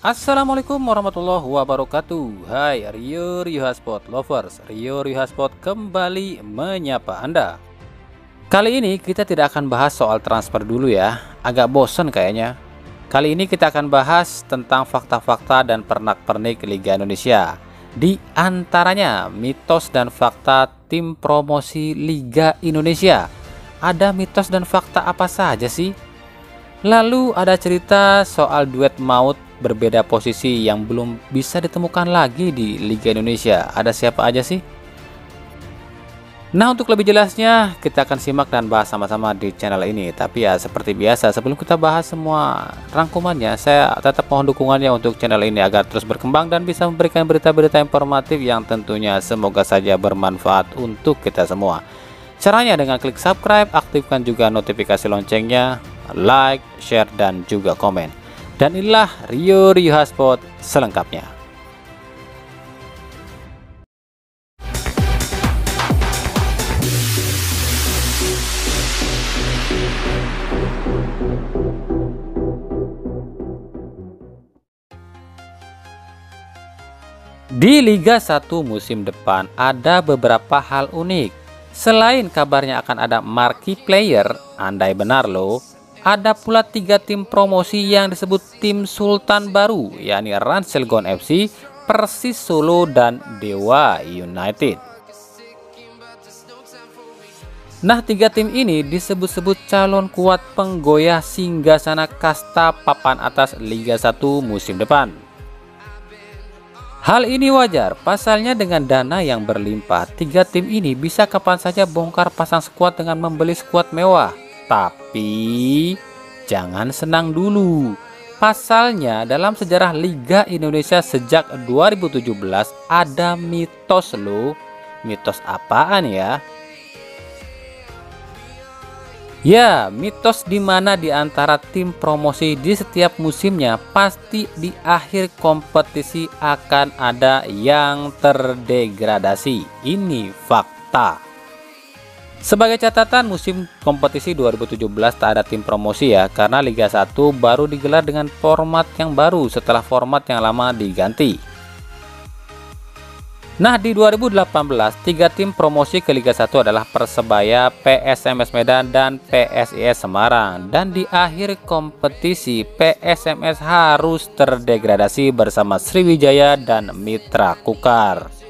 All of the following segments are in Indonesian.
Assalamualaikum warahmatullahi wabarakatuh. Hai Rio Sport Lovers, Rio Sport kembali menyapa Anda. Kali ini kita tidak akan bahas soal transfer dulu ya, agak bosen kayaknya. Kali ini kita akan bahas tentang fakta-fakta dan pernak-pernik Liga Indonesia. Di antaranya mitos dan fakta tim promosi Liga Indonesia. Ada mitos dan fakta apa saja sih? Lalu ada cerita soal duet maut berbeda posisi yang belum bisa ditemukan lagi di Liga Indonesia. Ada siapa aja sih? Nah, untuk lebih jelasnya kita akan simak dan bahas sama-sama di channel ini. Tapi ya seperti biasa, sebelum kita bahas semua rangkumannya, saya tetap mohon dukungannya untuk channel ini agar terus berkembang dan bisa memberikan berita-berita informatif yang tentunya semoga saja bermanfaat untuk kita semua. Caranya dengan klik subscribe, aktifkan juga notifikasi loncengnya, like, share, dan juga komen. Dan inilah Rio Sport selengkapnya. Di Liga 1 musim depan ada beberapa hal unik. Selain kabarnya akan ada marquee player, andai benar loh, ada pula 3 tim promosi yang disebut tim Sultan baru, yakni Rans Cilegon FC, Persis Solo, dan Dewa United. Nah, 3 tim ini disebut-sebut calon kuat penggoyah singgasana kasta papan atas Liga 1 musim depan. Hal ini wajar, pasalnya dengan dana yang berlimpah, 3 tim ini bisa kapan saja bongkar pasang skuad dengan membeli skuad mewah. Tapi jangan senang dulu. Pasalnya dalam sejarah Liga Indonesia sejak 2017 ada mitos loh. Mitos apaan ya? Ya, mitos dimana di antara tim promosi di setiap musimnya pasti di akhir kompetisi akan ada yang terdegradasi. Ini fakta. Sebagai catatan, musim kompetisi 2017 tak ada tim promosi ya, karena Liga 1 baru digelar dengan format yang baru setelah format yang lama diganti. Nah, di 2018, 3 tim promosi ke Liga 1 adalah Persebaya, PSMS Medan, dan PSIS Semarang. Dan di akhir kompetisi, PSMS harus terdegradasi bersama Sriwijaya dan Mitra Kukar.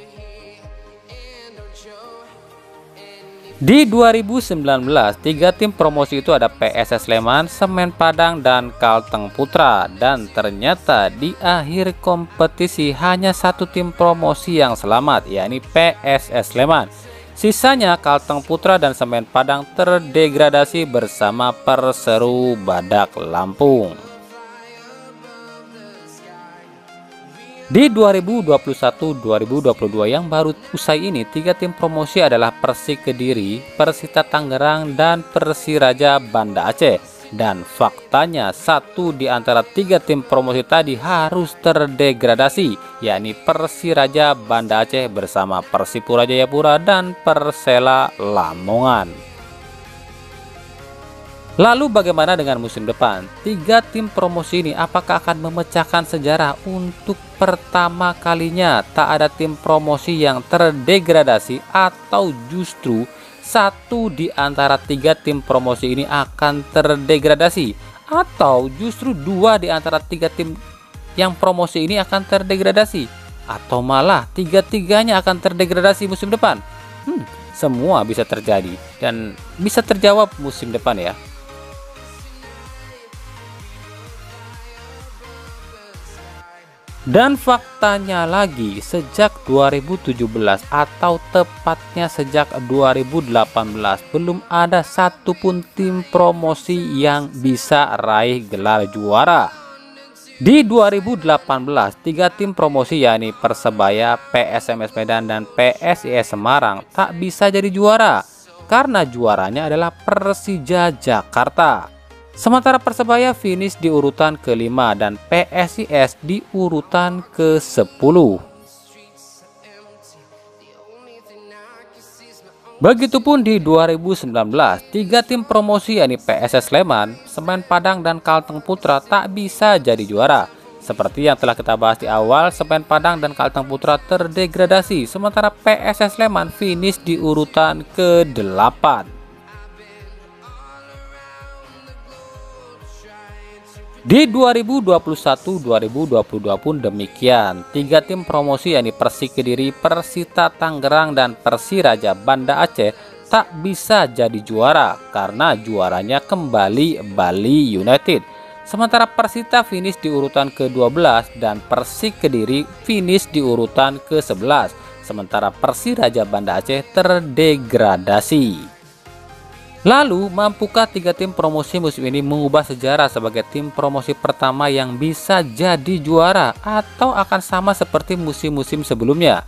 Di 2019, 3 tim promosi itu ada PSS Sleman, Semen Padang, dan Kalteng Putra. Dan ternyata di akhir kompetisi hanya 1 tim promosi yang selamat, yakni PSS Sleman. Sisanya Kalteng Putra dan Semen Padang terdegradasi bersama Perseru Badak Lampung. Di 2021-2022 yang baru usai ini, 3 tim promosi adalah Persik Kediri, Persita Tangerang, dan Persiraja Banda Aceh. Dan faktanya 1 di antara 3 tim promosi tadi harus terdegradasi, yakni Persiraja Banda Aceh bersama Persipura Jayapura dan Persela Lamongan. Lalu bagaimana dengan musim depan? 3 tim promosi ini apakah akan memecahkan sejarah untuk pertama kalinya tak ada tim promosi yang terdegradasi, atau justru 1 di antara 3 tim promosi ini akan terdegradasi, atau justru 2 di antara 3 tim yang promosi ini akan terdegradasi, atau malah 3-tiganya akan terdegradasi musim depan? Semua bisa terjadi dan bisa terjawab musim depan ya. Dan faktanya lagi, sejak 2017 atau tepatnya sejak 2018 belum ada satupun tim promosi yang bisa raih gelar juara. Di 2018, 3 tim promosi yakni Persebaya, PSMS Medan, dan PSIS Semarang tak bisa jadi juara karena juaranya adalah Persija Jakarta. Sementara Persebaya finish di urutan ke-5 dan PSIS di urutan ke-10. Begitupun di 2019, 3 tim promosi yakni PSS Sleman, Semen Padang, dan Kalteng Putra tak bisa jadi juara. Seperti yang telah kita bahas di awal, Semen Padang dan Kalteng Putra terdegradasi, sementara PSS Sleman finish di urutan ke-8. Di 2021-2022 pun demikian, 3 tim promosi yakni Persik Kediri, Persita Tangerang, dan Persiraja Banda Aceh tak bisa jadi juara karena juaranya kembali Bali United. Sementara Persita finish di urutan ke-12 dan Persik Kediri finish di urutan ke-11. Sementara Persiraja Banda Aceh terdegradasi. Lalu, mampukah 3 tim promosi musim ini mengubah sejarah sebagai tim promosi pertama yang bisa jadi juara atau akan sama seperti musim-musim sebelumnya?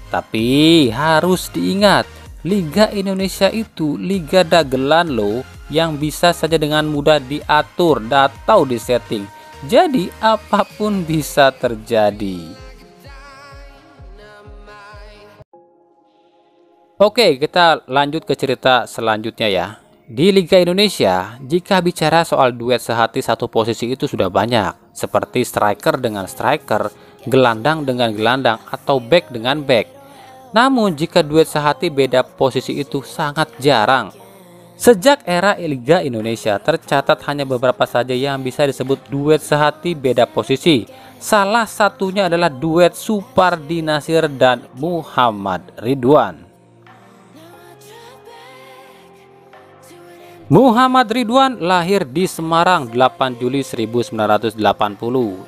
Tapi harus diingat, Liga Indonesia itu liga dagelan loh, yang bisa saja dengan mudah diatur atau disetting. Jadi apapun bisa terjadi. Oke, kita lanjut ke cerita selanjutnya ya. Di Liga Indonesia, jika bicara soal duet sehati satu posisi itu sudah banyak, seperti striker dengan striker, gelandang dengan gelandang, atau back dengan back. Namun jika duet sehati beda posisi itu sangat jarang. Sejak era Liga Indonesia, tercatat hanya beberapa saja yang bisa disebut duet sehati beda posisi. Salah satunya adalah duet Supardi Nasir dan Muhammad Ridwan. Muhammad Ridwan lahir di Semarang 8 Juli 1980.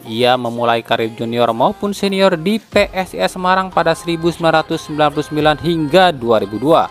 Ia memulai karir junior maupun senior di PSIS Semarang pada 1999 hingga 2002.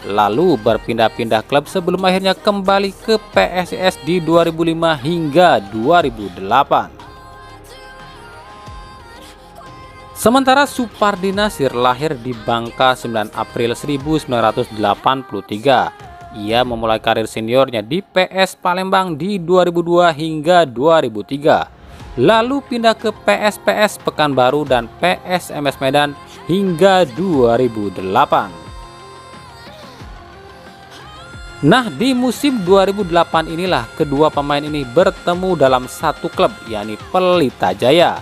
Lalu berpindah-pindah klub sebelum akhirnya kembali ke PSIS di 2005 hingga 2008. Sementara Supardi Nasir lahir di Bangka 9 April 1983. Ia memulai karir seniornya di PS Palembang di 2002 hingga 2003. Lalu pindah ke PSPS Pekanbaru dan PSMS Medan hingga 2008. Nah, di musim 2008 inilah kedua pemain ini bertemu dalam satu klub, yakni Pelita Jaya.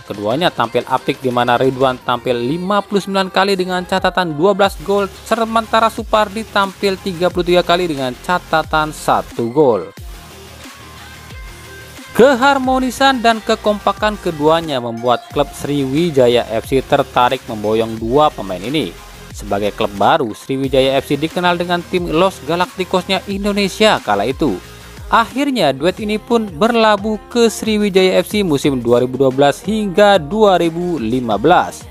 Keduanya tampil apik di mana Ridwan tampil 59 kali dengan catatan 12 gol, sementara Supardi tampil 33 kali dengan catatan 1 gol. Keharmonisan dan kekompakan keduanya membuat klub Sriwijaya FC tertarik memboyong dua pemain ini. Sebagai klub baru, Sriwijaya FC dikenal dengan tim Los Galacticosnya Indonesia kala itu. Akhirnya duet ini pun berlabuh ke Sriwijaya FC musim 2012 hingga 2015.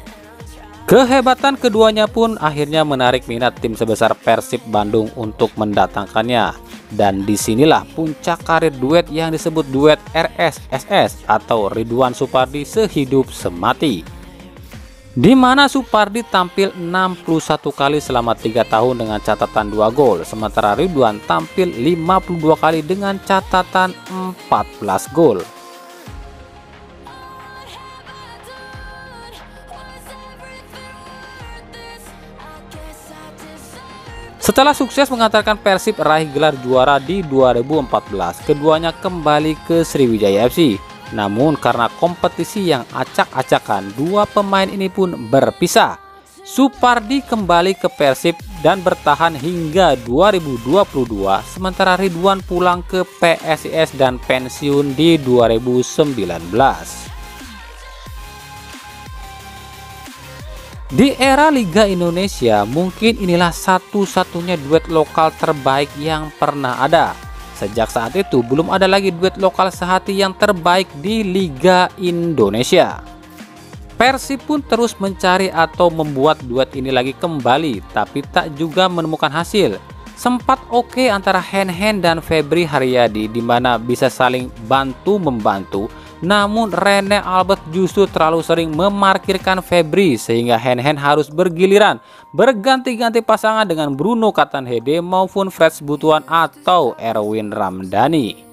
Kehebatan keduanya pun akhirnya menarik minat tim sebesar Persib Bandung untuk mendatangkannya. Dan disinilah puncak karir duet yang disebut duet RSSS atau Ridwan Supardi sehidup semati. Di mana Supardi tampil 61 kali selama 3 tahun dengan catatan 2 gol, sementara Ridwan tampil 52 kali dengan catatan 14 gol. Setelah sukses mengantarkan Persib raih gelar juara di 2014, keduanya kembali ke Sriwijaya FC. Namun karena kompetisi yang acak-acakan, dua pemain ini pun berpisah. Supardi kembali ke Persib dan bertahan hingga 2022, sementara Ridwan pulang ke PSIS dan pensiun di 2019. Di era Liga Indonesia, mungkin inilah satu-satunya duet lokal terbaik yang pernah ada. Sejak saat itu belum ada lagi duet lokal sehati yang terbaik di Liga Indonesia. Persib pun terus mencari atau membuat duet ini lagi kembali, tapi tak juga menemukan hasil. Sempat oke antara Hen-Hen dan Febri Haryadi, di mana bisa saling bantu-membantu. Namun Rene Albert justru terlalu sering memarkirkan Febri sehingga Hen-Hen harus bergiliran berganti-ganti pasangan dengan Bruno Katanhede maupun Freds Butuan atau Erwin Ramdhani.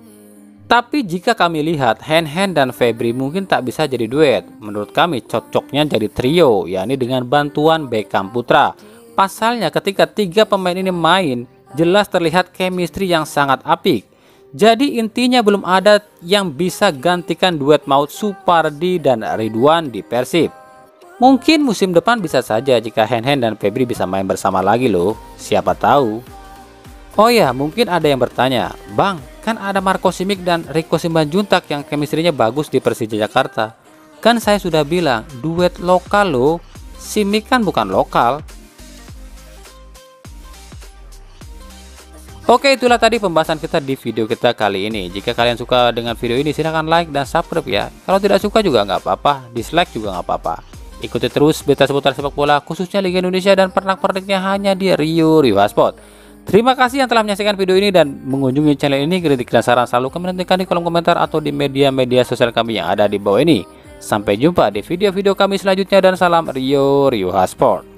Tapi jika kami lihat Hen-Hen dan Febri mungkin tak bisa jadi duet. Menurut kami cocoknya jadi trio, yakni dengan bantuan Beckham Putra. Pasalnya ketika tiga pemain ini main, jelas terlihat chemistry yang sangat apik. Jadi intinya belum ada yang bisa gantikan duet maut Supardi dan Ridwan di Persib. Mungkin musim depan bisa saja jika Hen dan Febri bisa main bersama lagi loh, siapa tahu. Oh ya, mungkin ada yang bertanya, Bang, kan ada Marco Simic dan Rico Simanjuntak yang chemistry-nya bagus di Persija Jakarta. Kan saya sudah bilang, duet lokal loh, Simic kan bukan lokal. Oke, itulah tadi pembahasan kita di video kita kali ini. Jika kalian suka dengan video ini, silahkan like dan subscribe ya. Kalau tidak suka juga nggak apa-apa, dislike juga nggak apa-apa. Ikuti terus berita seputar sepak bola, khususnya Liga Indonesia dan pernak-perniknya hanya di Rio Hotspot. Terima kasih yang telah menyaksikan video ini dan mengunjungi channel ini. Kritik dan saran selalu kami nantikan di kolom komentar atau di media-media sosial kami yang ada di bawah ini. Sampai jumpa di video-video kami selanjutnya dan salam Rio Hotspot.